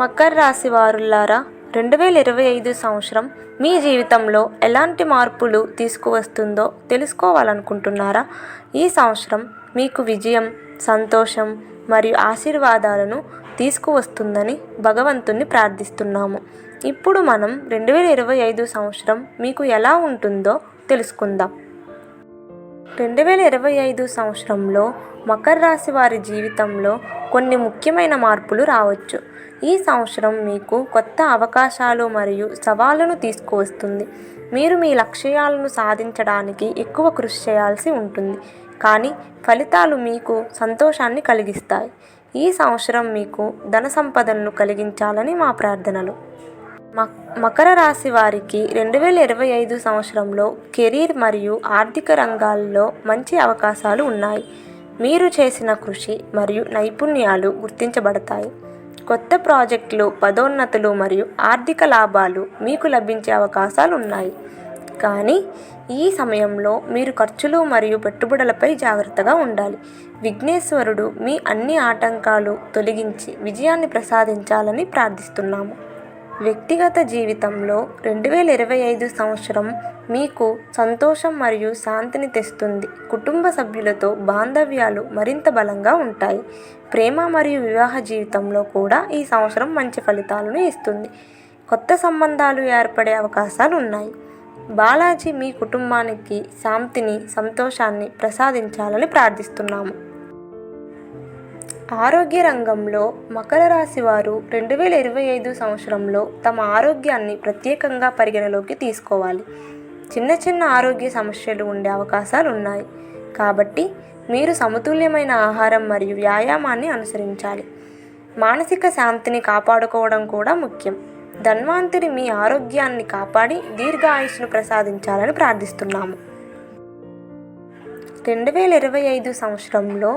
మకర రాశి వారులారా, 2025 సంవత్సరం మీ జీవితంలో ఎలాంటి మార్పులు తీసుకువస్తుందో తెలుసుకోవాలనుకుంటున్నారా? ఈ సంవత్సరం మీకు విజయం, సంతోషం మరియు ఆశీర్వాదాలను తీసుకువస్తుందని భగవంతుణ్ణి ప్రార్థిస్తున్నాము. ఇప్పుడు మనం 2025 సంవత్సరం మీకు ఎలా ఉంటుందో తెలుసుకుందాం. 2025 సంవత్సరంలో మకర రాశి వారి జీవితంలో కొన్ని ముఖ్యమైన మార్పులు రావచ్చు. ఈ సంవత్సరం మీకు కొత్త అవకాశాలు మరియు సవాళ్లను తీసుకువస్తుంది. మీరు మీ లక్ష్యాలను సాధించడానికి ఎక్కువ కృషి చేయాల్సి ఉంటుంది, కానీ ఫలితాలు మీకు సంతోషాన్ని కలిగిస్తాయి. ఈ సంవత్సరం మీకు ధన సంపదలను కలిగించాలని మా ప్రార్థనలు. మకర రాశి వారికి 2025 సంవత్సరంలో కెరీర్ మరియు ఆర్థిక రంగాల్లో మంచి అవకాశాలు ఉన్నాయి. మీరు చేసిన కృషి మరియు నైపుణ్యాలు గుర్తించబడతాయి. కొత్త ప్రాజెక్టులు, పదోన్నతులు మరియు ఆర్థిక లాభాలు మీకు లభించే అవకాశాలు ఉన్నాయి. కానీ ఈ సమయంలో మీరు ఖర్చులు మరియు పెట్టుబడులపై జాగ్రత్తగా ఉండాలి. విఘ్నేశ్వరుడు మీ అన్ని ఆటంకాలు తొలగించి విజయాన్ని ప్రసాదించాలని ప్రార్థిస్తున్నాము. వ్యక్తిగత జీవితంలో 2025 సంవత్సరం మీకు సంతోషం మరియు శాంతిని తెస్తుంది. కుటుంబ సభ్యులతో బాంధవ్యాలు మరింత బలంగా ఉంటాయి. ప్రేమ మరియు వివాహ జీవితంలో కూడా ఈ సంవత్సరం మంచి ఫలితాలను ఇస్తుంది. కొత్త సంబంధాలు ఏర్పడే అవకాశాలు ఉన్నాయి. బాలాజీ మీ కుటుంబానికి శాంతిని, సంతోషాన్ని ప్రసాదించాలని ప్రార్థిస్తున్నాము. ఆరోగ్య రంగంలో మకర రాశి వారు 2025 సంవత్సరంలో తమ ఆరోగ్యాన్ని ప్రత్యేకంగా పరిగణలోకి తీసుకోవాలి. చిన్న చిన్న ఆరోగ్య సమస్యలు ఉండే అవకాశాలు ఉన్నాయి, కాబట్టి మీరు సమతుల్యమైన ఆహారం మరియు వ్యాయామాన్ని అనుసరించాలి. మానసిక శాంతిని కాపాడుకోవడం కూడా ముఖ్యం. ధన్వంతరి మీ ఆరోగ్యాన్ని కాపాడి దీర్ఘాయుష్ను ప్రసాదించాలని ప్రార్థిస్తున్నాము. 2025 సంవత్సరంలో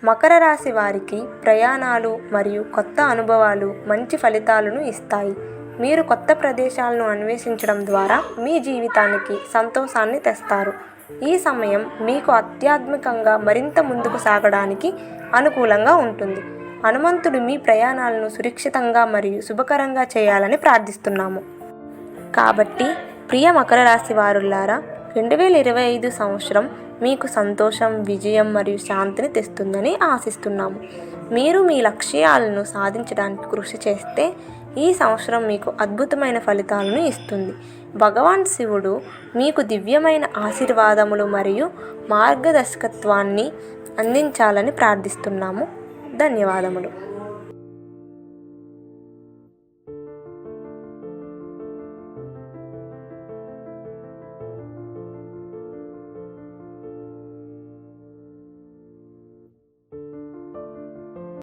మకర రాశి వారికి ప్రయాణాలు మరియు కొత్త అనుభవాలు మంచి ఫలితాలను ఇస్తాయి. మీరు కొత్త ప్రదేశాలను అన్వేషించడం ద్వారా మీ జీవితానికి సంతోషాన్ని తెస్తారు. ఈ సమయం మీకు ఆధ్యాత్మికంగా మరింత ముందుకు సాగడానికి అనుకూలంగా ఉంటుంది. హనుమంతుడు మీ ప్రయాణాలను సురక్షితంగా మరియు శుభకరంగా చేయాలని ప్రార్థిస్తున్నాము. కాబట్టి ప్రియ మకర రాశి వారులారా, 2025 సంవత్సరం మీకు సంతోషం, విజయం మరియు శాంతిని తెస్తుందని ఆశిస్తున్నాము. మీరు మీ లక్ష్యాలను సాధించడానికి కృషి చేస్తే ఈ సంవత్సరం మీకు అద్భుతమైన ఫలితాలను ఇస్తుంది. భగవాన్ శివుడు మీకు దివ్యమైన ఆశీర్వాదములు మరియు మార్గదర్శకత్వాన్ని అందించాలని ప్రార్థిస్తున్నాము. ధన్యవాదములు.